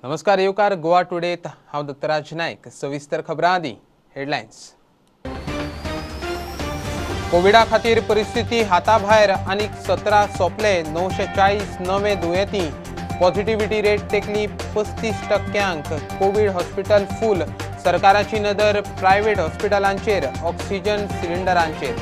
नमस्कार येवकार गोवा टुडेत हांव दत्तराज नायक। सविस्तर खबरां आदी हेडलायन्स। कोविडा खातीर परिस्थिती हाता भायर आनीक 17 सोंपले। 940 नवे दुयेंती। पॉझिटिव्हिटी रेट तेकली 35%। Covid hospital full. सरकाराची नदर प्रायव्हेट हॉस्पिटलांचेर, ऑक्सिजन सिलिंडरांचेर।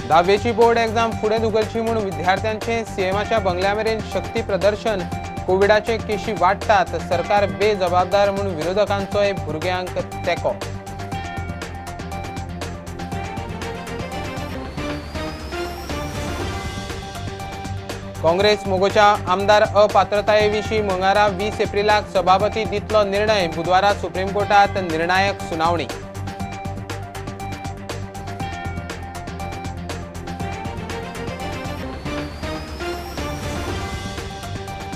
10वीची बोर्ड एग्जाम फुडें धुकलची म्हूण विद्यार्थ्यांचे सीएमाच्या बंगल्यामेरेन शक्ती प्रदर्शन। कोविडाचे केशी वाडटात, सरकार बेजबाबदार म्हूण विरोधकांचोय भुरग्यांक तेंको। काँग्रेस मोगोच्या आमदार अपात्रताये विशीं मंगळारा 20 एप्रिलाक सभापती दितलो निर्णय। बुधवारा सुप्रीम कोर्टात निर्णायक सुनावणी।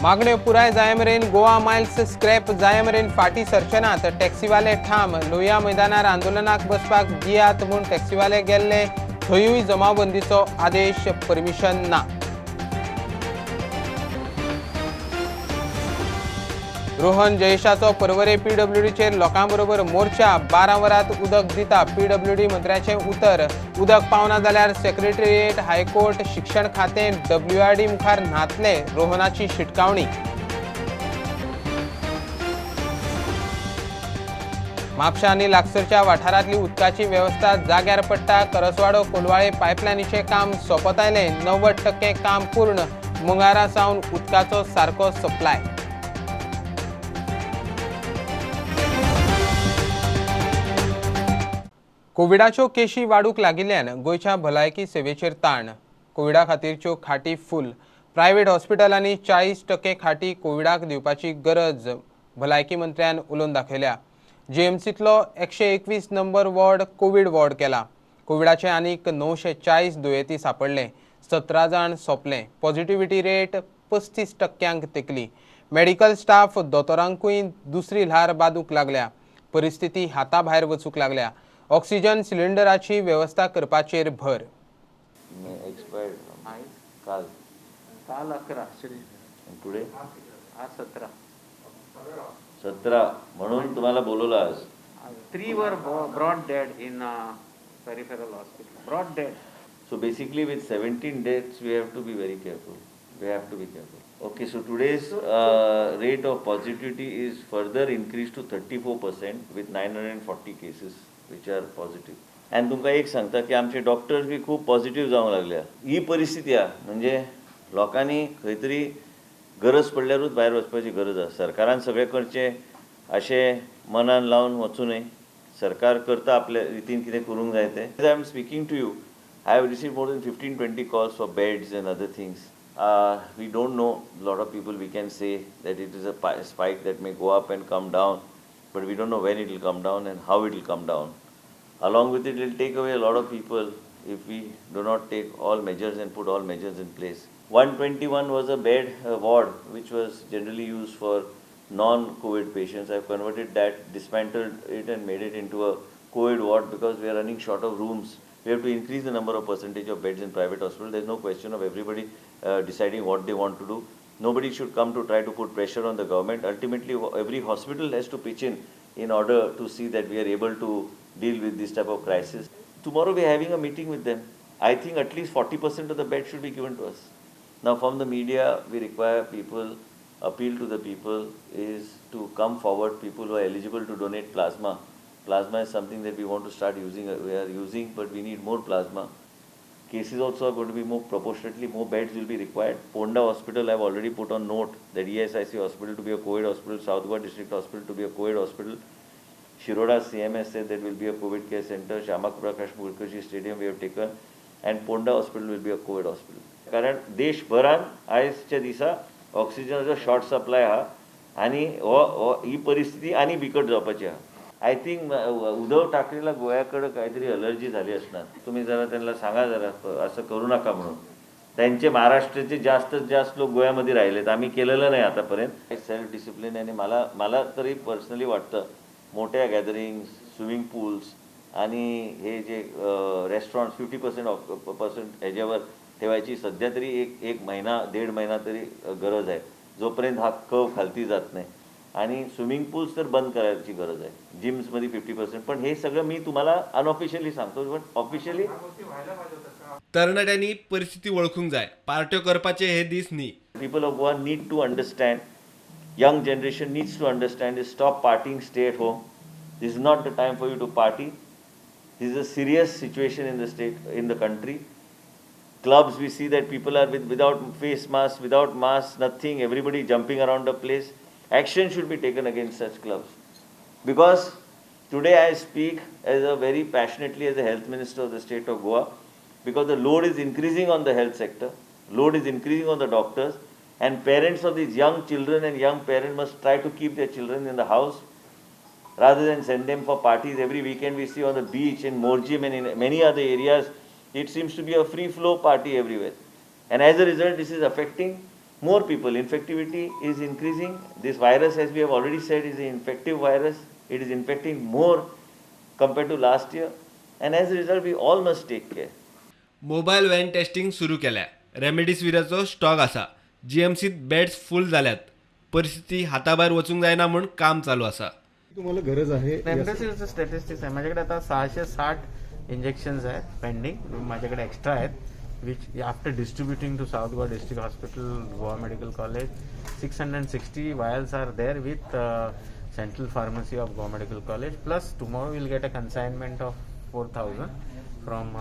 मागण्यो पुराय जायमेरेन गोवा मायल्स स्क्रॅप जायमेरेन फाटी सरचनात। टॅक्सीवाले ठाम। लोहिया मैदानार आंदोलनाक बसपाक दियात म्हूण टॅक्सीवाले गेल्ले, थंयूय जमावबंदीचो आदेश, परमिशन ना। रोहन जयेशाचो परवरे पीडब्ल्यूडीचेर लोकांबरोबर मोर्चा। 12 वरात उदक दिता, पीडब्ल्यूडी मंत्र्याचें उतर। उदक पावना जाल्यार सेक्रेटरिएट, हायकोर्ट, शिक्षण खातें, डब्ल्यूआरडी मुखार न्हातले, रोहनाची शिटकावणी। म्हापशा आनी लागसरच्या वाठारांतली उदकाची वेवस्था जाग्यार पडटा। करसवाडो कोलवाळे पायपलायनीचें काम सोंपत आयलें। 90% काम पूर्ण। मंगळारा सावन उदकाचो सारको सप्लाय। कोविडाच्यो केशी वाडूंक लागिल्ल्यान गोंयच्या भलायकी सेवेचेर ताण। कोविडा खातीरच्यो खाटी फूल। प्रायव्हेट हॉस्पिटलांनी 40% खाटी कोविडाक दिवपाची गरज भलायकी मंत्र्यान उलोवन दाखयल्या। जीएमसींतलो 121 नंबर वॉर्ड कोविड वॉर्ड केला। कोविडाचे आनीक 940 दुयेंती सांपडले। 17 जाण सोंपले। पॉझिटिव्हिटी रेट 35%क तेंकली। मेडिकल स्टाफ दोतोरांकूय दुसरी ल्हार बादूंक लागल्या। परिस्थिती हाता भायर वचूंक लागल्या। ऑक्सिजन सिलिंडराची वेवस्था करपाचेर भर। काल 11 पुढे 17 म्हणून तुम्हाला बोलवलं आज। 3 were brought dead in peripheral hospital. Brought dead. So basically with 17 deaths we have to be very careful. Okay, so today's rate of positivity is further increased to 34% with 940 cases which are positive. आणि तुमका एक सांगता की आमचे doctors बी खूप positive जावंक लागल्या। ही परिस्थिती आहे म्हणजे लोकांनी खंय तरी गरज पडल्यारूच भायर वचपाची गरज आसा। सरकारान सगळे करचे अशे मनान लावन वचूं नये। सरकार करता आपल्या रितीन कितें करूंक जाय तें। I am speaking to you, I have received more than 15-20 calls for beds and other things. We don't know, a lot of people we can say that it is a spike that may go up and come down, but we don't know when it will come down and how it will come down. Along with it, it will take away a lot of people if we do not take all measures and put all measures in place. 121 was a bed ward which was generally used for non-COVID patients. I have converted that, dismantled it and made it into a COVID ward because we are running short of rooms. We have to increase the number of percentage of beds in private hospitals. There is no question of everybody deciding what they want to do. Nobody should come to try to put pressure on the government. Ultimately, every hospital has to pitch in order to see that we are able to deal with this type of crisis. Tomorrow we are having a meeting with them. I think at least 40% of the beds should be given to us. Now from the media, we require people, appeal to the people is to come forward, people who are eligible to donate plasma. Plasma is something that we want to start using. We are using, but we need more plasma. Cases also are going to be more proportionately, more beds will be required. Ponda Hospital, I have already put on note that ESIC Hospital to be a COVID hospital, South Goa District Hospital to be a COVID hospital. Shiroda CMS said that will be a COVID care center. Shyamak Prakash Mukherjee Stadium we have taken, and Ponda Hospital will be a COVID hospital. कारण देशभरान आयजच्या दिसा ऑक्सिजनाचो short supply आहा आनी ही परिस्थिती आनी बिकट जावपाची आहा। I think Uddhav ठाकरेला गोव्याकडे काहीतरी अलर्जी झाली असणार। तुम्ही जरा त्यांना सांगा जरा असं करू नका म्हणून। त्यांचे महाराष्ट्राचे जास्तीत जास्त लोक गोव्यामध्ये राहिलेत, आम्ही केलेलं नाही आतापर्यंत। सेल्फ डिसिप्लिन आणि मला तरी पर्सनली वाटतं मोठ्या गॅदरिंग्स, स्विमिंग पूल्स आणि हे जे रेस्टॉरंट्स 50% ह्याच्यावर ठेवायची सध्या तरी एक महिना 1.5 महिना तरी गरज आहे। जोपर्यंत हा कर्व खालती जात नाही. आणि स्विमिंग पूल्स तर बंद करायची गरज आहे, जिम्समध्ये 50%. पण हे सगळं मी तुम्हाला अनऑफिशियली सांगतो, पण ऑफिशियली तरणाट्यांनी परिस्थिती ओळखून जाय, पार्ट्यो करपाचे हे दीस न्ही. people of Goa need to understand, young generation needs to understand is stop partying, stay at home. This is not the time for you to party. This is a serious situation in the state, in the country. Clubs, we see that people are without face masks, without masks, nothing, everybody jumping around the place. Action should be taken against such clubs. Because today I speak as a very passionately as a health minister of the state of Goa, because the load is increasing on the health sector, load is increasing on the doctors, and parents of these young children and young parents must try to keep their children in the house rather than send them for parties. Every weekend we see on the beach, in Morjim and in many other areas, it seems to be a free flow party everywhere. And as a result, this is affecting more people. Infectivity is increasing. This virus, as we have already said, is an infective virus. It is infecting more compared to last year. And as a result, we all must take care. Mobile van testing सुरू केल्या. रेमडेसिविराचो stock आसा. जीएमसीत beds फुल जाल्यात. परिस्थिती हाताबाहेर वचूंक जायना म्हणून काम चालू आसा. तुम्हाला गरज आहे रेमडेसिवीरचं स्टॅटिस्टिक्स आहे माझ्याकडे. आता 660 इंजेक्शन्स आहेत पेंडिंग, माझ्याकडे एक्स्ट्रा आहेत, which after distributing to South Goa district hospital, Goa medical college. 660 vials are there with Central Pharmacy of Goa Medical College. Plus tomorrow we'll get a consignment of 4,000 from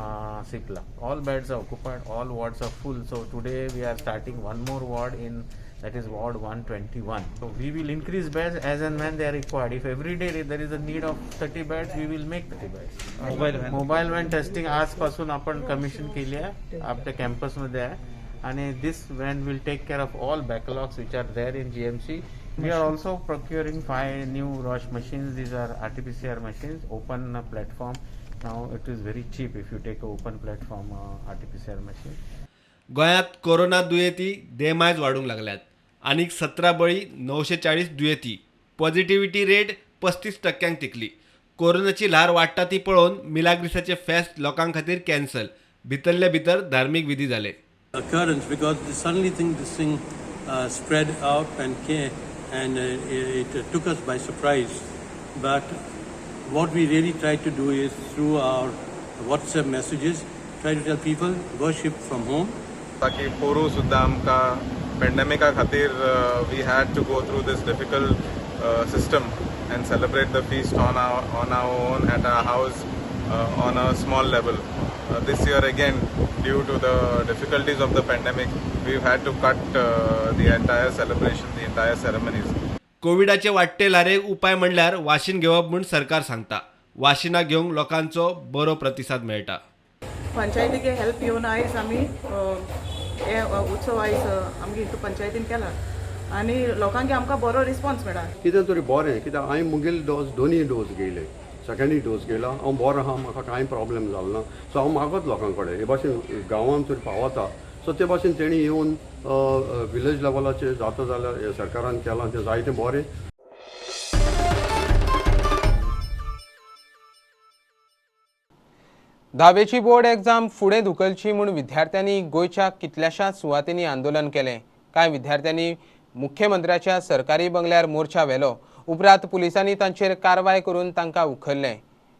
Sikla. All beds are occupied, all wards are full. So today we are starting one more ward in, that is ward 121. So we will increase beds as and when they are required. If every day there is a need of 30 beds, we will make 30 beds. Mobile van testing आजपासून आपण commission केली आहे, आपल्या कॅम्पसमध्ये आहे. आणि this van will take care of all backlogs which are there in GMC. We are also procuring 5 new Roche machines. These are RT-PCR machines, open platform. Now it is very cheap if you take an open platform RT-PCR machine. गोंयांत corona दुयेंती देमायज वाढूंक लागल्यात. आनीक 17 बळी, 940 दुयेंती. Positivity rate 35% टिकली. कोरोनाची ल्हार वाडटा ती पळोवन मिलाग्रिसाचे फेस्त लोकां खातीर कॅन्सल. भितरले भितर धार्मीक विधी जाले. Occurrence because suddenly this thing spread out and it took us by surprise. But what we really try to do is through our WhatsApp messages try to tell people worship from home. ताकि पोरू सुद्धा आमकां पेंडेमिका खातीर we had to go through this difficult system and celebrate the feast on our own at our house on a small level. This year again, due to the difficulties of the pandemic, we've had to cut the entire celebration, the entire ceremonies. कोविडाचे वाडटे ल्हारेक उपाय म्हणल्यार वाशीन घेवप म्हूण सरकार सांगता. वाशिनां घेवंक लोकांचो बरो प्रतिसाद मेळटा. पंचायतीक हेल्प येवन आयज आमी हे उत्सव आयज आमगे हितू पंचायतीन केला आनी लोकांक आमकां बरो रिस्पॉन्स मेळ्ळा. कितें तरी बरें, कित्याक हांवें मुगेल डोस दोनी डोस घेयले. सेकंडूय डोस घेयला, हांव बरो आहा, म्हाका कांय प्रॉब्लेम जालो ना. सो हांव मागत लोकां कडेन हे भाशेन गांवांत जर पावता सो ते भाशेन तेणी येवन विलेज लेवलाचेर जाता जाल्यार हे सरकारान केलां तें जायतें बरें. धावेची बोर्ड एग्जाम फुडें धुकलची म्हूण विद्यार्थ्यांनी गोंयच्या कितल्याशाच सुवातींनी आंदोलन केलें. कांय विद्यार्थ्यांनी मुख्यमंत्र्याच्या सरकारी बंगल्यार मोर्चा व्हेलो. उपरांत पुलिसांनी तांचेर कारवाय करून तांकां उखल्लें.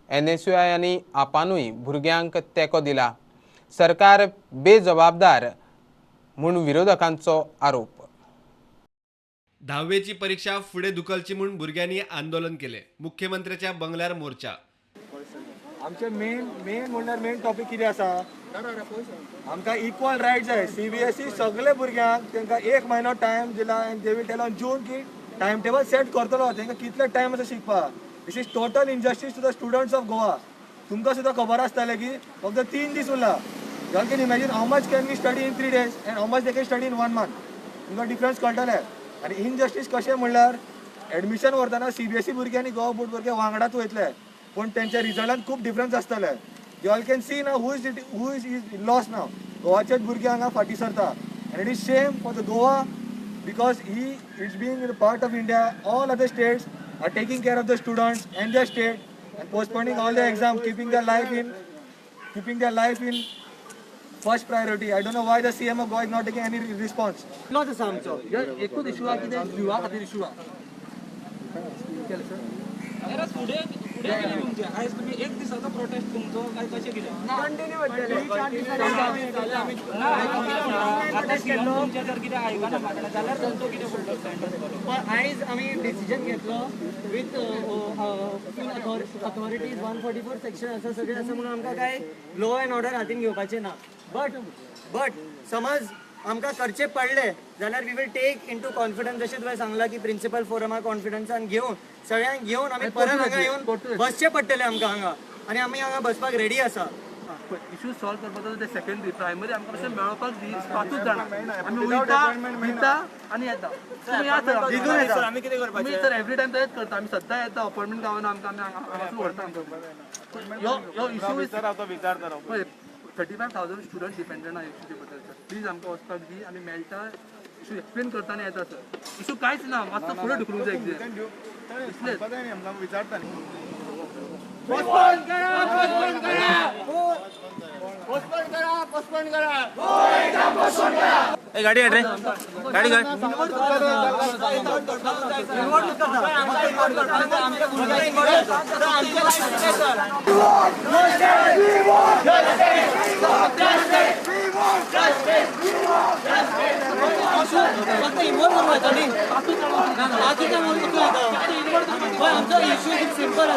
NSUI आनी आपानूय भुरग्यांक तेंको दिला. सरकार बेजबाबदार म्हूण विरोधकांचो आरोप. धावेची परीक्षा फुडें धुकलची म्हूण भुरग्यांनी आंदोलन केलें. मुख्यमंत्र्याच्या बंगल्यार मोर्चा. आमचे मेन म्हणल्यार मेन टॉपिक कितें आसा, आमकां इक्वल रायट जाय. CBSE सगळे भुरग्यांक तांकां 1 म्हयनो टायम दिला आनी they will tell on June की टायम टेबल सेट करतलो तांकां कितले टायम आसा शिकपाक. This is total injustice to the students of Goa. तुमकां सुद्दां खबर आसतलें की फक्त 3 दीस उरला. You can imagine how much can we study in 3 days and how much they can study in 1 month. तुमकां डिफरन्स कळटलें. आनी इनजस्टीस कशें म्हणल्यार एडमिशन व्हरतना CBSE भुरगे आनी गोवा बोर्ड भुरगे वांगडाच वयतले, पण त्यांच्या रिजल्टान खूब डिफरन्स आसतले. You all can see now who is lost now. गोवाचेच भुरगे हांगा फाटी सरता आनी it is shame for the Goa because it's being part of India. All other states are taking care of the students and their state and postponing all their exams, keeping their life in first priority. I don't know why the CM of Goa is not taking any response. Not आसा आमचो एकूच issue आहा कितें युवा खातीर issue आहा आयज तुमी एक दिसाचो प्रोटेस्ट तुमचो काय कशें कितें जर कितें आयोगान मागला जाल्यार तांचो कितें फुडलो स्टँड आयज आमी डिसिजन घेतलो विथ अथॉरिटीज 144 सेक्शन आसा सगळे आसा म्हणून आमकां काय लॉ एंड ऑर्डर हातीन घेवपाचें ना बट समज आमकां करचे पडले जाल्यार we will take into confidence जशें तुवें सांगलां की प्रिंसिपल फोरमाक कॉन्फिडन्सान घेवन सगळ्यांक घेवन आमी परत हांगा येवन बसचें पडटलें आमकां हांगा आनी आमी हांगा बसपाक रेडी आसा इशू सॉल्व करपाचो ते सेकंडरी प्रायमरी आमकां अशें मेळपाक पांचूच जाणां आमी वयता आनी येता आमी कितें करपाचें सर एवरी टायम तेच करता आमी सद्दां येता अपॉइंटमेंट गावना आमकां आमी हांगासून व्हरता ह्यो इशू सर हांव तो विचारता पळय 35,000 स्टुडंट डिपेंडंट आहा इशूचे बद्दल सर प्लीज आमकां वचपाक दी आमी मेळटा इशू एक्सप्लेन करता आनी येता सर इशू कांयच ना मातसो फुडें ढुकलूंक जाय इतलेंच विचारता गाडी हाड रे गाडी आमचो इशू सिंपल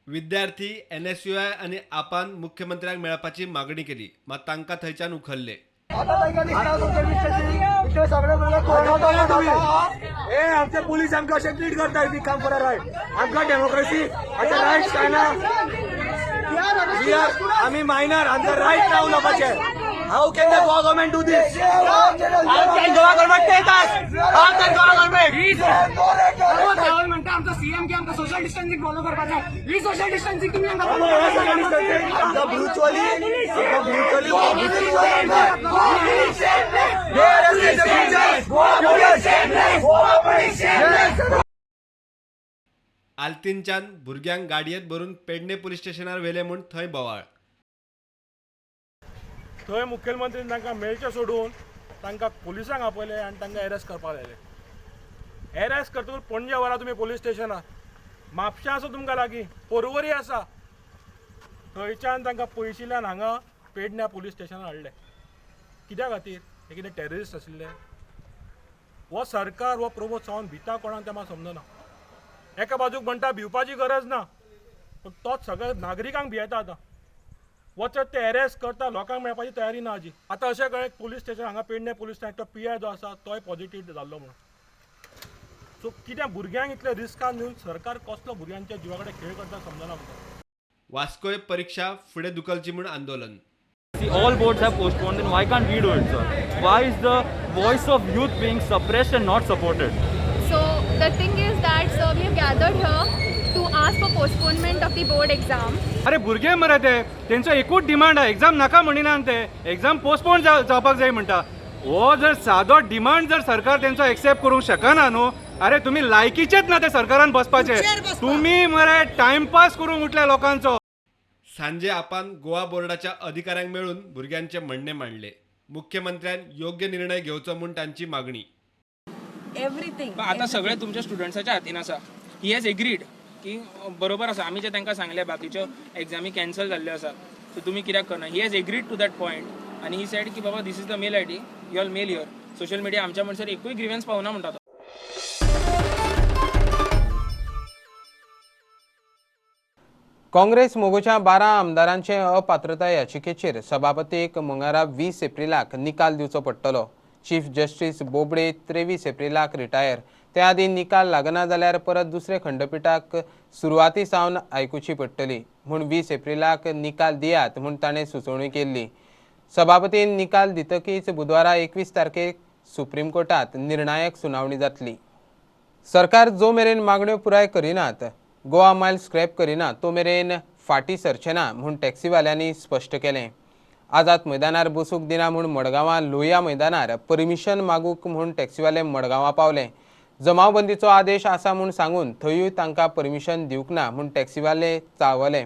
विद्यार्थी NSUI आणि आपान मुख्यमंत्र्यांक मेळपाची मागणी केली मात तांकां थंयच्यान उखल्ले आमचे पोलीस आमकां अशें ट्रीट करता we come for a right आमकां डेमोक्रेसी आमचे रायट्स काय ना आमी मायनर आमचे रायट ना उलोवपाचे how can the government do this how can government take us how can government म्हणटा आमचा सीएम की आमकां सोशल डिस्टन्सिंग फॉलो करपाचें ही सोशल डिस्टन्सिंग तुम्ही आल्तीनच्यान भुरग्यांक गाडयेत भरून पेडणे पुलीस स्टेशनार व्हेले म्हूण थंय बोवाळ थंय मुखेलमंत्रीन तांकां मेळचें सोडून तांकां पुलिसांक आपयले आनी तांकां एरेस्ट करपाक लायले एरेस्ट करतकच पणजे व्हरा तुमी पुलीस स्टेशनार म्हापशां आसा तुमकां लागीं पर्वरी आसा थंयच्यान तांकां पयशिल्ल्यान हांगा पेडण्या पुलीस स्टेशनार हाडले कित्या खातीर हे कितें टेररिस्ट आशिल्ले हो सरकार हो प्रमोद सावंत भिता कोणाक तें म्हाका समजना एका बाजूक म्हणटा भिवपाची गरज ना पूण तोच सगळ्या नागरिकांक भियेता आतां वचत ते एरेस्ट करता लोकांक मेळपाची तयारी ना हाजी आतां अशें कळ्ळें पुलीस स्टेशन हांगा पेडणे पुलीस स्टेशन तो PI जो आसा तोय पॉझिटिव्ह जाल्लो म्हणून सो कित्याक भुरग्यांक इतले रिस्कान घेवन सरकार कसलो भुरग्यांच्या जिवा कडेन खेळ करता समजना म्हाका वास्कोय परीक्षा फुडें धुकलची म्हूण आंदोलन See, all boards have postponed, then why can't we do it, sir? Why is the voice of youth being suppressed and not supported? So the thing is that, sir, we have gathered here to ask for postponement of the board exam. अरे भुरगे मरे तेंचो एकूच demand आहे exam नाका म्हणिना ते exam postpone जावपाक जाय म्हणटा हो जर सादो डिमांड जर सरकार तेंचो एक्सेप्ट करूंक शकना न्हू अरे तुम्ही लायकीचेच ना ते सरकारान बसपाचे तुम्ही मरे टाइमपास करूंक उठल्या लोकांचो सांजे आपान गोवा बोर्डाच्या अधिकाऱ्यांक मेळून भुरग्यांचे म्हणणे मांडले मुख्यमंत्र्यान योग्य निर्णय घेवचो म्हूण तांची मागणी एवरीथिंग आता सगळे तुमच्या स्टुडंट्साच्या हातीन आसा ही हॅज एग्रीड की बरोबर आसा आमी जे तांकां सांगले बाकीच्यो एग्जामी कॅन्सल जाल्ल्यो आसा सो तुमी कित्याक करना he has agreed to that point आनी ही सेड की बाबा this is the mail ID you all mail your social media आमच्या म्हणसर एकूय ग्रिव्हन्स पावना म्हणटा तो काँग्रेस मोगोच्या 12 आमदारांचे अपात्रता याचिकेचेर सभापतीक मंगळारा 20 एप्रिलाक निकाल दिवचो पडटलो चीफ जस्टीस बोबडे 23 एप्रिलाक रिटायर ते आदी निकाल लागना जाल्यार परत दुसरे खंडपीठाक सुरवाती सावन आयकुची पडटली म्हूण 20 एप्रिलाक निकाल दियात म्हूण ताणें सुचोवणी केल्ली सभापतीन निकाल दितकीच बुधवारा 21 तारखेक सुप्रीम कोर्टात निर्णायक सुनावणी जातली सरकार जो मेरेन मागण्यो पुराय करिनात गोवा मायल स्क्रॅप करिना तो मेरेन फाटी सरचे ना म्हूण टॅक्सीवाल्यांनी स्पश्ट केलें आझाद मैदानार बसूंक दिना म्हूण मडगांवां लोहिया मैदानार परमिशन मागूंक म्हूण टॅक्सीवाले मडगांवां पावले जमावबंदीचो आदेश आसा म्हूण सांगून थंयूय तांकां परमिशन दिवंक ना म्हूण टॅक्सीवाले चाळवले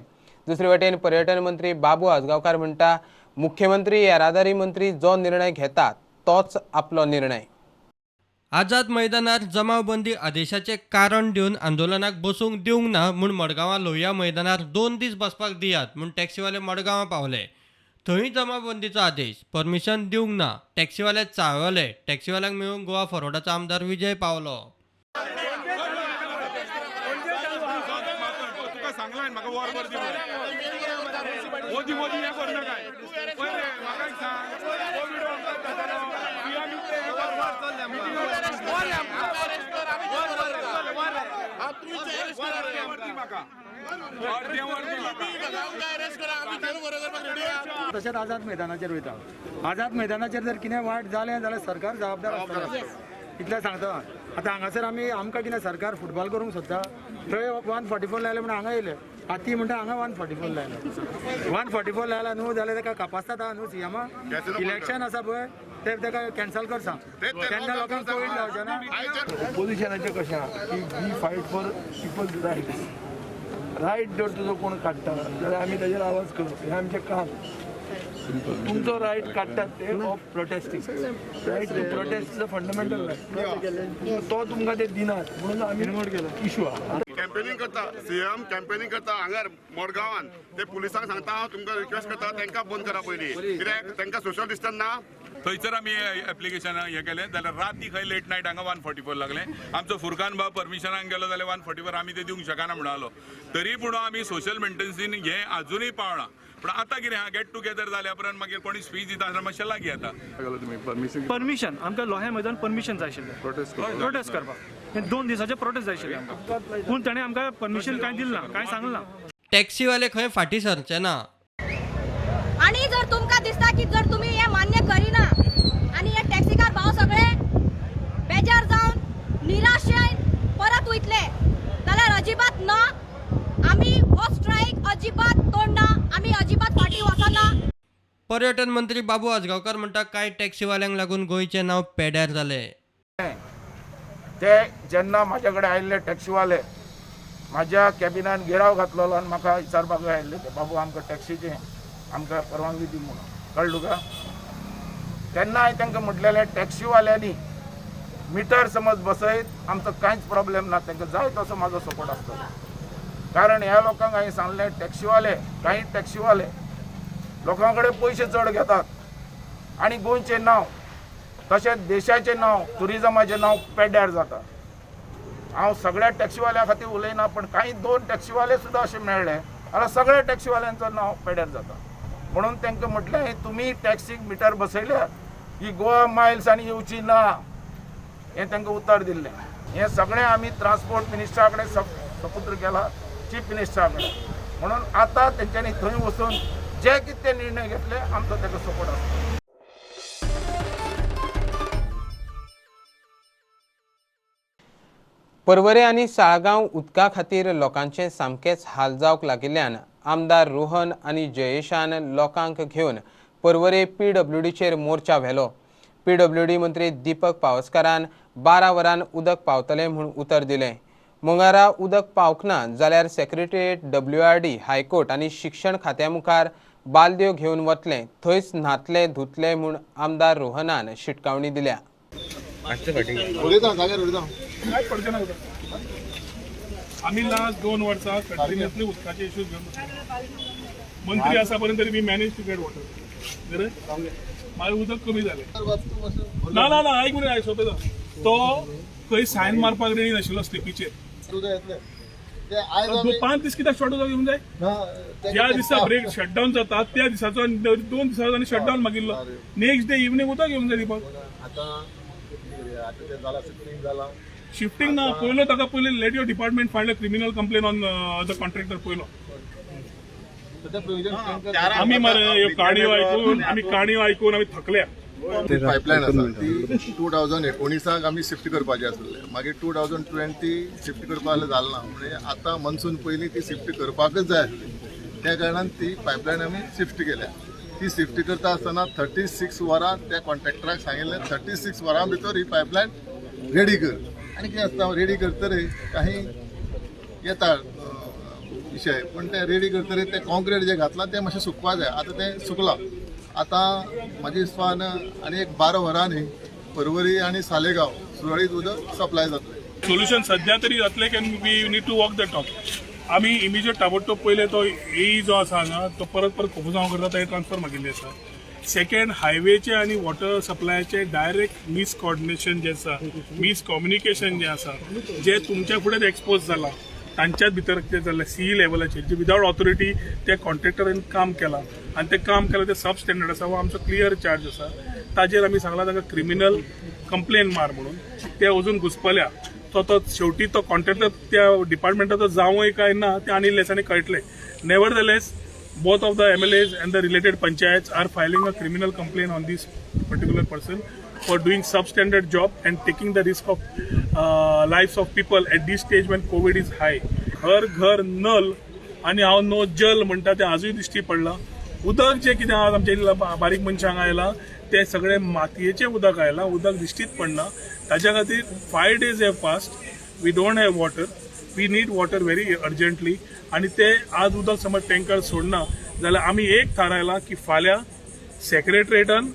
दुसरे वटेन पर्यटन मंत्री बाबू आजगावकार म्हणटा मुख्यमंत्री येरादारी मंत्री जो निर्णय घेतात तोच आपलो निर्णय. आझाद मैदानार जमावबंदी आदेशाचे कारण दिवन आंदोलनाक बसूंक दिवंक ना म्हूण मडगांवां लोहिया मैदानार 2 दीस बसपाक दियात म्हूण टॅक्सीवाले मडगांवां पावले. थंय जमावबंदीचो आदेश परमिशन दिवंक ना. टॅक्सीवाले चाळवले. टॅक्सीवाल्यांक मेळून गोवा फॉरवर्डाचो आमदार विजय पावलो. तशेंच आझाद मैदानाचेर वयता. आझाद मैदानाचेर जर कितें वायट जालें जाल्यार सरकार जबाबदार आसतलो. इतलें सांगता. आतां हांगासर आमकां कितें सरकार फुटबॉल करूंक सोदता. थंय 144 लायले म्हणून हांगा येयले. हाती म्हणटा हांगा 144 लायला. 144 लायला न्हू जाल्यार तेका कापासतात न्हू सीएमा. इलेक्शन आसा पळय ते तेका कॅन्सल कर सांग. तेन्ना लोकांक कोवीड जावचें ना. ऑपोजिशनाचें कशें आहा की we fight for people's rights. Right जर तुजो कोण काडटा जाल्यार आमी ताजेर आवाज करप हें आमचें काम. तुमचो रायट काडटात ते of protesting. Right to protest is a fundamental right. तो तुमकां ते दिनात म्हणून आमी रिमोट केलो इशू आहा. कॅम्पेनिंग करता सीएम कॅम्पेनिंग करता हांगा मडगांवान ते पुलिसांक सांगता हांव तुमकां रिक्वेस्ट करता तांकां बंद करा पयलीं कित्याक तांकां सोशल डिस्टन्स ना. थंयसर आमी एप्लिकेशन हें केलें जाल्यार राती खंय लेट नायट हांगा 144 लागलें. आमचो फुरकान बाब परमिशनाक गेलो जाल्यार 144 आमी ते दिवंक शकना म्हणलो. तरी पूण आमी सोशल मेंटेन्सीन हें अजुनूय पावना. पण आतां कितें आहा गेट टुगेदर जाल्या उपरांत मागीर कोणी स्पीच दिता आसतना मातशें लागीं येता. परमिशन आमकां लोह्या मैदान परमिशन जाय आशिल्लें प्रोटेस्ट करपाक. 2 दिसाचें प्रोटेस्ट जाय आशिल्लें आमकां. पूण ताणें आमकां परमिशन कांय दिलें ना कांय सांगलें ना. टॅक्सीवाले खंय फाटीं सरचे ना. आणि जर तुमकां दिसता की जर तुम्ही हे मान्य करिना आणि हे टॅक्सीकार भाव सगळे बेजार जावन निराशेन परत वयतले जाल्यार अजिबात ना. आम्ही हो स्ट्राईक अजिबात तोडना. आम्ही अजिबात फाटी वचना. पर्यटन मंत्री बाबू आजगावकर म्हणटा कांय टॅक्सीवाल्यांक लागून गोंयचें नांव पेड्यार जालें. ते जेन्ना म्हाजे कडेन आयिल्ले टॅक्सीवाले म्हाज्या कॅबिनान घेराव घातलेलो आनी म्हाका विचारपाक आयिल्ले की बाबू आमकां टॅक्सीचें आमकां परवानगी दी म्हणून. कळ्ळें तुका. तेन्ना हांवें तांकां म्हटलेलें टॅक्सीवाल्यांनी मिटर समज बसयत आमचो कांयच प्रॉब्लेम ना. तांकां जाय तसो म्हाजो सपोर्ट आसतलो. कारण ह्या लोकांक हांवें सांगलें टॅक्सीवाले कांय टॅक्सीवाले लोकां कडेन पयशे चड घेतात आनी गोंयचें नांव तशेंच देशाचें नांव ट्युरिजमाचें नांव पेड्यार जाता. हांव सगळ्या टॅक्सीवाल्या खातीर उलयना पण कांय 2 टॅक्सीवाले सुद्दां अशे मेळ्ळे जाल्यार सगळ्या टॅक्सीवाल्यांचो नांव पेड्यार जाता. म्हणून तांकां म्हटलें तुमी टॅक्सीक मिटर बसयल्या ही गोवा मायल्स आनी येवची ना हें तांकां उतर दिल्लें. हें सगळें आमी ट्रान्सपोर्ट मिनिस्टरा कडेन सपुत्र केला चीफ मिनिस्टरा कडेन. म्हणून आतां तेंच्यांनी थंय वचून जे कितें ते निर्णय घेतले आमचो ताका सपोर्ट आसता. पर्वरे आनी साळगांव उदका खातीर लोकांचे सामकेच हाल जावंक लागिल्ल्यान आमदार रोहन आनी जयेशान लोकांक घेवन पर्वरे PWDचेर मोर्चा व्हेलो. PWD मंत्री दीपक पावसकारान 12 वरान उदक पावतलें म्हूण उतर दिलें. मंगळारा उदक पावंक ना जाल्यार सेक्रेटरिएट WRD हायकोर्ट आनी शिक्षण खात्या मुखार बालद्यो घेवन वतले. थंयच न्हातले धुतले म्हूण आमदार रोहनान शिटकावणी दिल्या. आम्ही लास्ट 2 वर्सां कंटिन्युअसली उदकाचे इश्यूज घेवन मंत्री आसा पर्यंत तरी we manage to get water. मागीर उदक कमी जालें. ना ना आयक म्हणून सोंपयता तो खंय सायन मारपाक रेडी नाशिल्लो स्लिपीचेर. 5 दीस कित्याक शॉर्ट उदक येवंक जाय. ज्या दिसा ब्रेक शटडावन जाता त्या दिसाचो 2 दिसाचो आनी शटडावन मागिल्लो. नेक्स्ट डे इवनिंग उदक येवंक जाय दीपक. शिफ्टिंग ना पयलो ताका पयले let your department filed a criminal complaint on the contractor पयलो. आमी मरे काणयो आयकून आमी थकल्या. पायपलायन आसा ती 2019 आमी शिफ्ट करपाचें आसलें. मागीर 2020 शिफ्ट करपा जालें ना. म्हणजे आतां मनसून पयलीं ती शिफ्ट करपाकच जाय आसली. त्या कारणान ती पायपलायन आमी शिफ्ट केल्या. ती शिफ्ट करता आसतना 36 वरां त्या कॉन्ट्रॅक्टराक सांगिल्लें 36 वरां भितर ही पायपलायन रेडी कर. आनी कितें आसता रेडी करतरी काही येता विषय, पण ते रेडी करतरी ते कॉन्क्रीट जे घातला ते मातशें सुकपा जाय. आतां ते सुकलां. आतां म्हाज्या हिसपान आनी एक 12 वरांनी पर्वरी आनी सालेगांव सुरळीत उदक सप्लाय जातलें. सोल्युशन सध्या तरी जातलें can we need to walk the talk. आमी इमिजिएट ताबडतोब पयले तो एई जो आसा हांगा तो परत कोफुसांव करता थंय ट्रान्सफर मागिल्ली आसा. सेकंड, हायवेचे आनी वॉटर सप्लायाचे डायरेक्ट मिसकॉर्डिनेशन जे आसा, मिसकम्युनिकेशन जे आसा, जे तुमच्या फुडें एक्सपोज जाला तांच्याच भितर कितें जाल्लें सी लेवलाचेर जे विदाउट ऑथॉरिटी त्या कॉन्ट्रॅक्टरान काम केलां आनी तें काम केलां तें सब स्टँडर्ड आसा, हो आमचो क्लियर चार्ज आसा. ताजेर आमी सांगलां तांकां क्रिमिनल कंप्लेन मार म्हणून. ते अजून घुसपल्या. तो शेवटी तो कॉन्ट्रॅक्टर त्या डिपार्टमेंटाचो जावंय काय ना ते आनी लेसांनी कळटलें. Nevertheless both of the MLAs and the related panchayats are filing a criminal complaint on this particular person for doing substandard job and taking the risk of lives of people at this stage when COVID is high. हर घर null आणि हांव no जल म्हणटा तें आजूय दिश्टी पडलां. उदक जें कितें आज आमच्या बारीक मनशांक आयलां तें सगळें मातयेचें उदक आयलां. उदक दिश्टीच पडना. ताच्या खातीर 5 days have passed. We don't have water. We need water very urgently. आणि ते आज उदक समज टँकर सोडना जाल्यार आमी एक थारायलां की फाल्यां सेक्रेटरेटान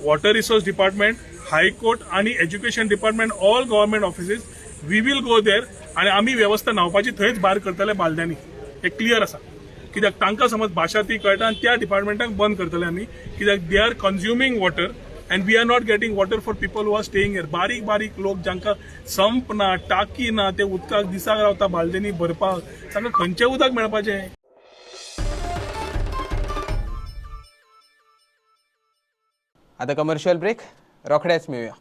वॉटर रिसोर्स डिपार्टमेंट, हायकोर्ट आणि education department, all government offices we will go there आणि आमी वेवस्था न्हावपाची थंयच भायर करतले बालद्यांनी. हे क्लियर आसा. कित्याक तांकां समज भाशा ती कळटा आनी त्या डिपार्टमेंटाक बंद करतले आमी. कित्याक they are consuming water and we are not getting water for people who are staying here. बारीक लोक जांकां संप ना, टाकी ना, ते उदकाक दिसाक रावता बालदेनी भरपाक, तांकां खंयचें उदक मेळपाचें. आता कमर्शियल ब्रेक, रोखडेच मेळुया.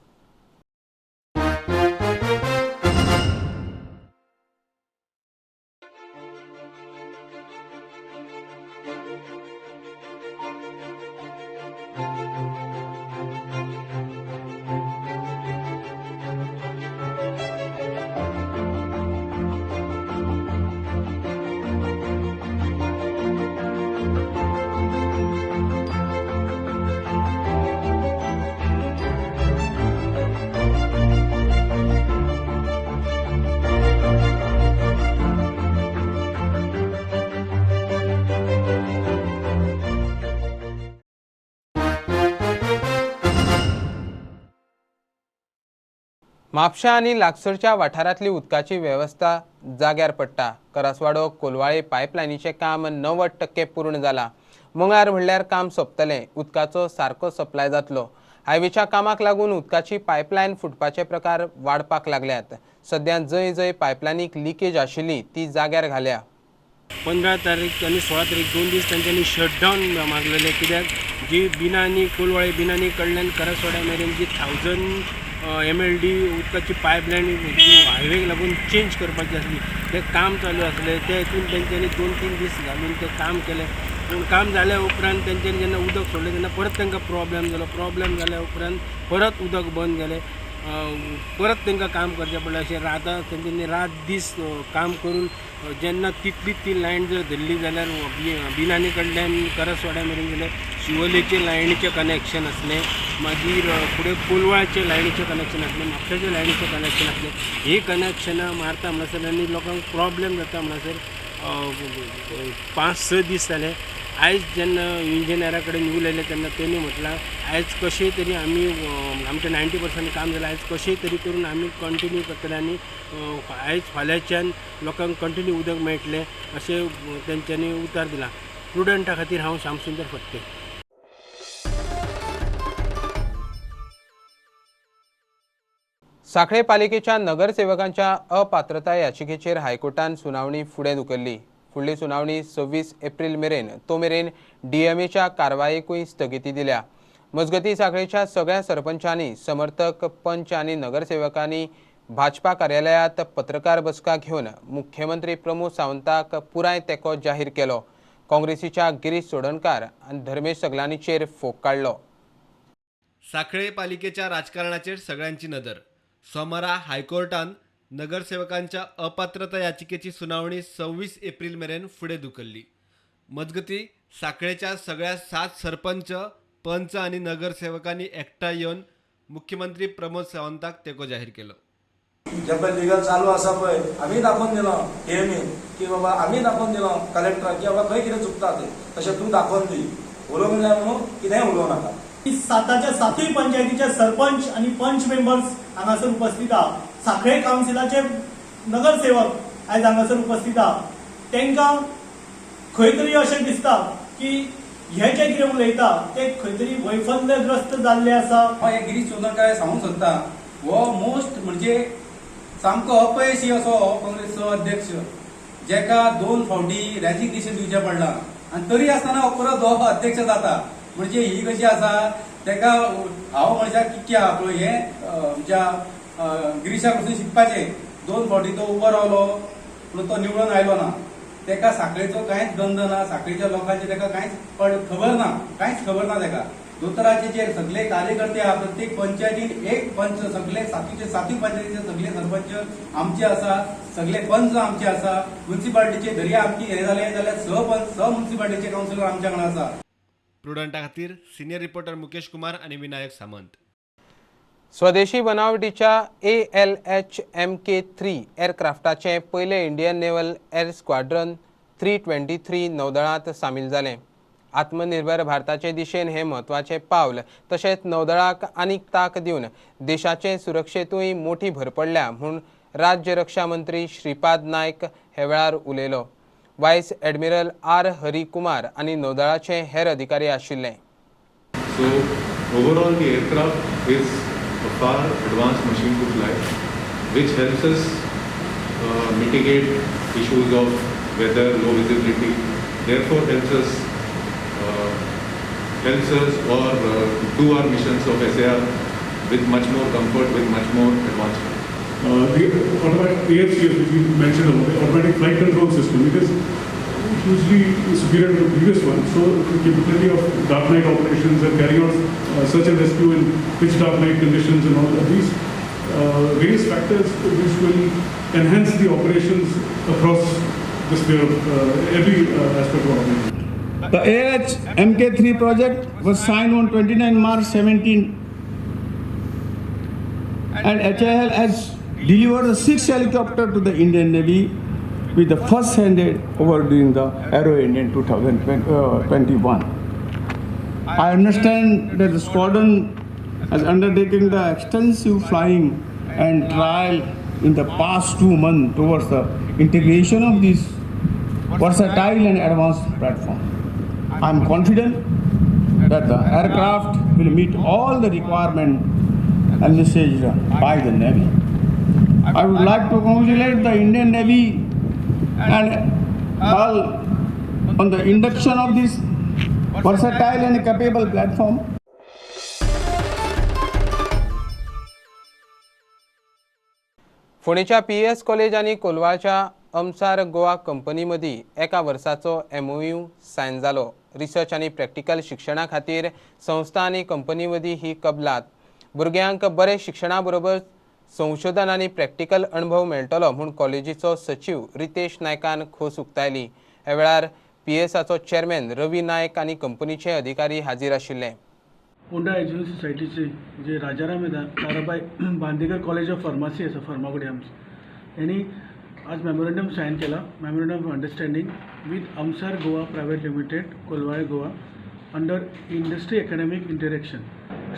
म्हापशा आणि लागसरच्या वाठारांतली उदकाची वेवस्था जाग्यार पडटा. करसवाडो कोलवाळे पायपलायनीचें काम 90% पूर्ण जालां. मंगळार म्हणल्यार काम सोंपतलें. उदकाचो सारको सप्लाय जातलो. हायवेच्या कामाक लागून उदकाची पायपलायन फुटपाचे प्रकार वाडपाक लागल्यात. सध्या जंय जंय पायपलायनीक लिकेज आशिल्ली ती जाग्यार घाल्या. 15 तारीख आणि 16 तारीख 2 दीस तांच्यांनी शटडावन मागलेले. कित्याक जी बिनानी कोलवाळे बिनानी कडल्यान करसवाड्या मेरेन जी 1000 MLD उदकाची पायपलायन हायवेक लागून चेंज करपाची आसली तें काम चालू आसलें. ते हितून तेंच्यांनी 2-3 दीस घालून तें काम केलें. पूण काम जाल्या उपरांत तेंच्यांनी जेन्ना उदक सोडलें तेन्ना परत तांकां प्रॉब्लेम जालो. प्रॉब्लेम जाल्या उपरांत परत उदक बंद गेलें. परत तांकां काम करचें पडलें. अशें रात तेंच्यांनी रात दीस काम करून जेन्ना तितली ती लायन जर धरली जाल्यार बिनानी कडल्यान करसवाड्या मेरेन गेले शिवोलेचे लायनीचें कनेक्शन असलें. मागीर फुडें कोलवाळचे लायनीचें कनेक्शन असलें. म्हापशाचे लायनीचें कनेक्शन असलें. ही कनेक्शनां मारता म्हणसर आनी लोकांक प्रॉब्लेम जाता म्हणसर 5-6 दीस जाले. आयज जेन्ना इंजिनियरा कडेन उलयलें तेन्ना तेणी म्हटलां आयज कशेंय तरी आमी आमचें 90% काम जालां. आयज कशेंय तरी करून आमी कंटिन्यू करतले आनी आयज फाल्यांच्यान लोकांक कंटिन्यू उदक मेळटलें अशें तेंच्यांनी उतर दिला. प्रुडंटा खातीर हांव श्यामसुंदर फडते. सांखळे पालिकेच्या नगरसेवकांच्या अपात्रता याचिकेचेर हायकोर्टान सुनावणी फुडें धुकल्ली. फुडली सुनावणी 26 एप्रिल मेरेन. तो मेरेन DMAच्या कारवायेकूय स्थगिती दिल्या. मजगती सांखळेच्या सगळ्या सरपंचांनी, समर्थक, पंच आनी नगरसेवकांनी भाजपा कार्यालयात पत्रकार बसका घेवन मुख्यमंत्री प्रमोद सावंताक पुराय तेंको जाहीर केलो. काँग्रेसीच्या गिरीश चोडणकार आनी धर्मेश सगलानीचेर फोग काडलो. सांखळे पालिकेच्या राजकारणाचेर सगळ्यांची नदर. सोमारा हायकोर्टान नगरसेवकांच्या अपात्रता याचिकेची सुनावणी 26 एप्रिल मेरेन फुडें धुकल्ली. मजगती सांखळेच्या सगळ्या 7 सरपंच, पंच आनी नगरसेवकांनी एकठांय येवन मुख्यमंत्री प्रमोद सावंताक तेंको जाहीर केलो. जे पळय लिगल चालू आसा पळय आमी दाखोवन दिलो एमी की बाबा आमी दाखोवन दिलो कलेक्टराक की बाबा खंय कितें चुकता तें तशें तूं दाखोवन दी उलोवंक जाय म्हणून कितेंय उलोवं नाका. साताच्या सातूय पंचायतीचे सरपंच आणि पंच मेंबर्स हांगासर उपस्थित आहा. सांखळे कावन्सिलाचे नगरसेवक आयज हांगासर उपस्थित आहा. तांकां खंय तरी अशें दिसता की हे जे कितें उलयता ते खंय तरी वैफल्यग्रस्त जाल्ले आसा. हांव हे गिरीश चोदनकार सांगूंक सोदता हो मोस्ट म्हणजे सामको अपयशी असो काँग्रेसचो अध्यक्ष जेका 2 फावटी रेजिग्नेशन दिवचें पडलां आनी तरी आसतना हो परत हो अध्यक्ष जाता. म्हणजे ही कशी आसा तेका हांव मनशाक कितके आहा पळय हे आमच्या गिरीशा कडसून शिकपाचें. 2 फावटी तो उबो रावलो पूण तो निवडून आयलो ना. तेका साखळेचो कांयच गंध ना. साखळेच्या लोकांचे तेका कांयच खबर ना. कांयच खबर ना तेका. दोतोराचे जे सगळे कार्यकर्ते आहा प्रत्येक पंचायतीन एक पंच सगळे सातूय पंचायतीचे सगळे सरपंच आमचे आसा. सगळे पंच आमचे आसा. म्युन्सिपालिटीचे धरी आमची हे जाले जाल्यार स म्युन्सिपालिटीचे कावन्सिलर आमच्या वांगडा आसा. प्रुडंटा खातीर सिनियर रिपोर्टर मुकेश कुमार आणि विनायक सामंत. स्वदेशी बनावटीच्या ALH-MK3 एअरक्राफ्टाचे पयले इंडियन नेव्हल एअर स्क्वॉड्रन 323 नौदळांत सामील जालें. आत्मनिर्भर भारताचे दिशेन हे म्हत्वाचे पावल. तशेंच नौदळाक आनीक तांक दिवन देशाचे सुरक्षेतूय मोठी भर पडल्या म्हूण राज्य रक्षा मंत्री श्रीपाद नायक हे वेळार उलयलो. वायस एडमिरल R. हरिकुमार आनी नौदळाचे हेर अधिकारी आशिल्ले. So overall the aircraft is a far advanced machine to fly which helps us mitigate issues of weather, low visibility, therefore helps us or do our missions of SAR with much more comfort, with much more advancement. The automatic AFCS, which we mentioned about, the automatic flight control system, it is hugely superior to the previous one. So the capability of dark night operations and carrying out search and rescue in pitch dark night conditions and all of these various factors which will enhance the operations across the sphere of every aspect of operation. The ALH-MK3 project was signed on 29 March 17 and HAL has delivered a 6th helicopter to the Indian Navy with the first handed over during the Aero Indian 2021. I understand that the squadron has undertaken the extensive flying and trial in the past 2 months towards the integration of this versatile and advanced platform. I am confident that the aircraft will meet all the requirements envisaged by the Navy. I would like to congratulate the Indian Navy and all on the induction of this versatile and capable platform. फोंडेच्या PS college आणि कोलवाच्या अमसार Goa company मदीं एका वर्साचो MOU Sion जालो. Research आनी practical शिक्षणा खातीर संस्था आनी कंपनी मदीं ही कबलात. भुरग्यांक बरे शिक्षणा बरोबर संशोधन आनी प्रॅक्टिकल अणभव मेळटलो म्हूण कॉलेजीचो सचिव रितेश नायकान खोस उक्तायली. ह्या वेळार PSAचो चेअरमॅन रवी नायक आनी कंपनीचे अधिकारी हाजीर आशिल्ले. पोंडा एज्युकेशन सोसायटीचे जे राजाराम येता Tarabai Bandekar college of pharmacy आसा फार्मागुडी यांनी आज मेमोरंडम सायन केला. Memorandum of understanding with Amsar Goa private limited Colvale Goa under industry academic interaction.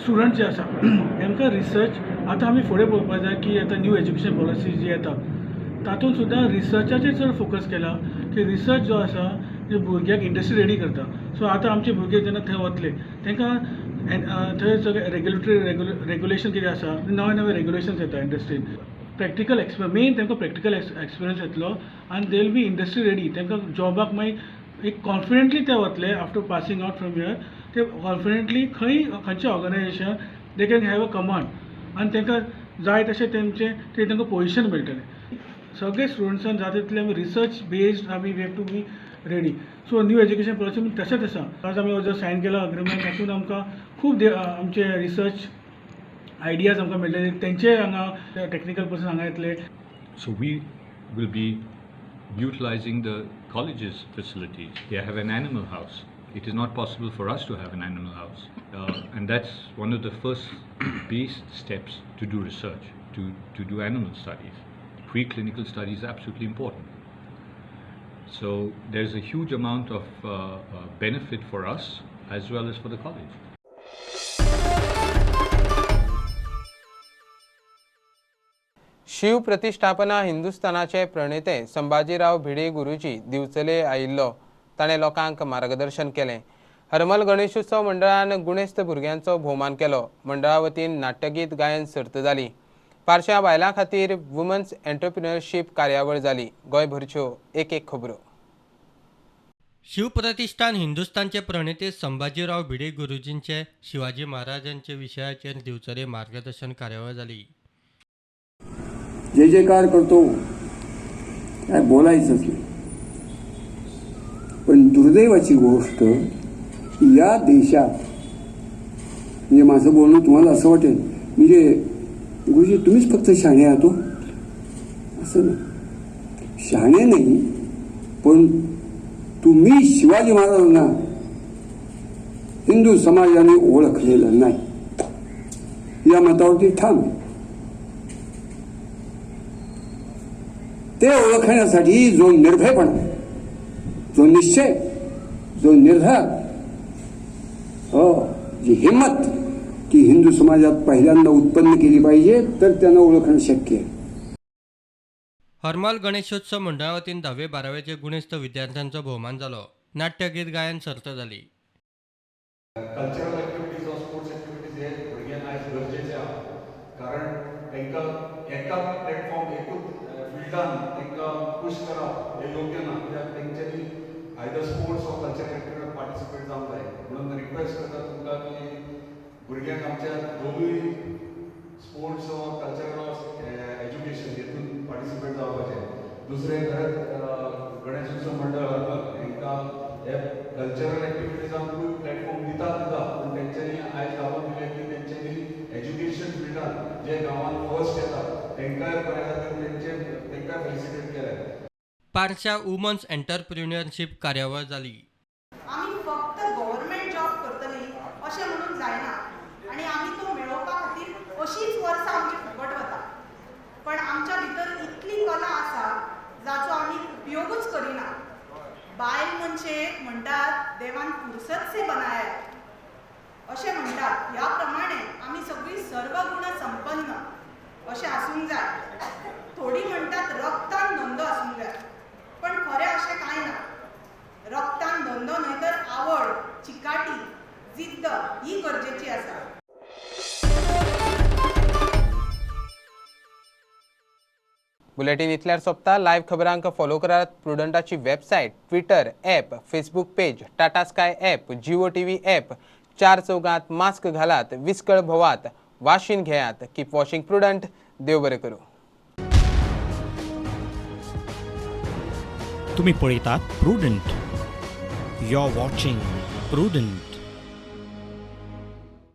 Student जे आसा तांकां रिसर्च आतां आमी फुडें पळोवपाक जाय की आतां न्यू एज्युकेशन पॉलिसी जी येता तातूंत सुद्दां रिसर्चाचेर चड फोकस केला की रिसर्च जो आसा जे भुरग्याक इंडस्ट्री रेडी करता. सो आतां आमचे भुरगे जेन्ना थंय वतले तांकां थंय सगळे रेग्युलेशन कितें आसा नवे नवे रेग्युलेशन्स येता इंडस्ट्रीन. प्रॅक्टिकल मेन तांकां प्रॅक्टिकल एक्सपिरियन्स येतलो आनी they will be industry ready. तांकां जॉबाक मागीर एक कॉन्फिडंटली ते वतले after passing out from here. ते कॉन्फिडंटली खंयचे organization they can have a command आनी तांकां जाय तशें ते तांकां पोजिशन मेळटलें. सगळे स्टुडंट्सान जाता तितले आमी रिसर्च बेस्ड आमी we have to be ready. So new education policy तशेंच आसा. आज आमी जो सायन केला अग्रिमेंट तातूंत आमकां खूब आमचे रिसर्च आयडियाज आमकां मेळटले. तेंचे हांगा टेक्निकल पर्सन हांगा येतले. So we will be utilizing the college's facilities. They have an animal house. It is not possible for us to have an animal house. And that's one of the first base steps to do research. to do animal studies. Preclinical studies are absolutely important. So there's a huge amount of benefit for us as well as for the college. Shiv प्रतिष्ठापना हिंदुस्थानाचे प्रणेते संभाजीराव भिडे गुरुजी दिवचले आयिल्लो ताणें लोकांक मार्गदर्शन केलें. हरमल गणेशोत्सव मंडळान गुणेस्त भुरग्यांचो भोवमान केलो. मंडळा वतीन नाट्यगीत गायन सर्त जाली. पारश्या बायलां खातीर वुमन्स एंटरप्रिन्युअरशीप कार्यावळ जाली. गोंयभरच्यो एक खबरो. शिवप्रतिष्ठान हिंदुस्थानचे प्रणेते संभाजीराव भिडे गुरुजींचे शिवाजी महाराजांचे विशयाचेर दिवचले मार्गदर्शन कार्यावळ जाली. जय जयकार करतो काय बोलायचंच नाही. पण दुर्दैवाची गोष्ट या देशात म्हणजे माझं बोलणं तुम्हाला असं वाटेल म्हणजे गुरुजी तुम्हीच फक्त शहाणे आहात हो असं नाही. शहाणे नाही पण तुम्ही शिवाजी महाराजांना हिंदू समाजाने ओळखलेलं नाही या मतावरती ठाम. ते ओळखण्यासाठी जो निर्भयपणा, जो निश्चय, जो निर्धार, जी हिंमत ती हिंदू समाजात पहिल्यांदा उत्पन्न केली पाहिजे तर त्यांना ओळखणं शक्य आहे. हरमल गणेशोत्सव मंडळा वतीन 10वे-12वेचे गुणेस्त विद्यार्थ्यांचो भोवमान जालो. नाट्यगीत गायन सर्त जाली. Cultural activities or sports activities हे भुरग्यांक आयज गरजेचे आहा. कारण तांकां एका प्लॅटफॉर्म एकूच फिल्डान तांकां पुश करप हें योग्य ना. कित्याक तेंच्यांनी either sports or cultural activities participate जावंक जाय. म्हणून रिक्वेस्ट करता तुमकां की भुरग्यांक आमच्या दोनूय sports or cultural or education हेतून पार्टिसिपेट जावपाचें. दुसरें गणेशोत्सव मंडळ हरमल हांकां हे कल्चरल एक्टिविटीजांकूय प्लॅटफॉर्म दितात पण तेंच्यांनी आयज दाखोवन दिलें की तेंच्यांनी एज्युकेशन फिल्डान जे गांवांत फर्स्ट येतात तांकांय बऱ्या खातीर तांकांय फेलिसिटेट केल्यात. पारशा वुमन्स एंटरप्रिन्युअरशीप कार्यावळ जाली. आमी फक्त गव्हर्नमेंट जॉब करतली अशें म्हणून जायना आनी आमी तो मेळोवपा खातीर अशीच वर्सां आमची फुकट वता. पण आमच्या भितर इतली कला आसा जाचो आमी उपयोगूच करिना. बायल मनशेक म्हणटात देवान फुरसत से बनाया अशें म्हणटात. ह्या प्रमाणे आमी सगळीं सर्वगुण संपन्न अशें आसूंक जाय. थोडी म्हणटात रक्तान धंदो आसूंक जाय पण खरें अशें कांय ना. रक्तान धंदो न्हय तर आवड, चिकाटी, जिद्द ही गरजेची आसा. बुलेटिन इतल्यार सोंपता. लायव्ह खबरांक फॉलो करात प्रुडंटाची website, Twitter, app, Facebook page, Tata sky app, Jio TV app. 4 चौगांत मास्क घालात, विस्कळ भोवात, वाशीन घेयात. Keep washing prudent. देव बरें करूं. तुम्ही पळयतात Prudent. You are watching prudent.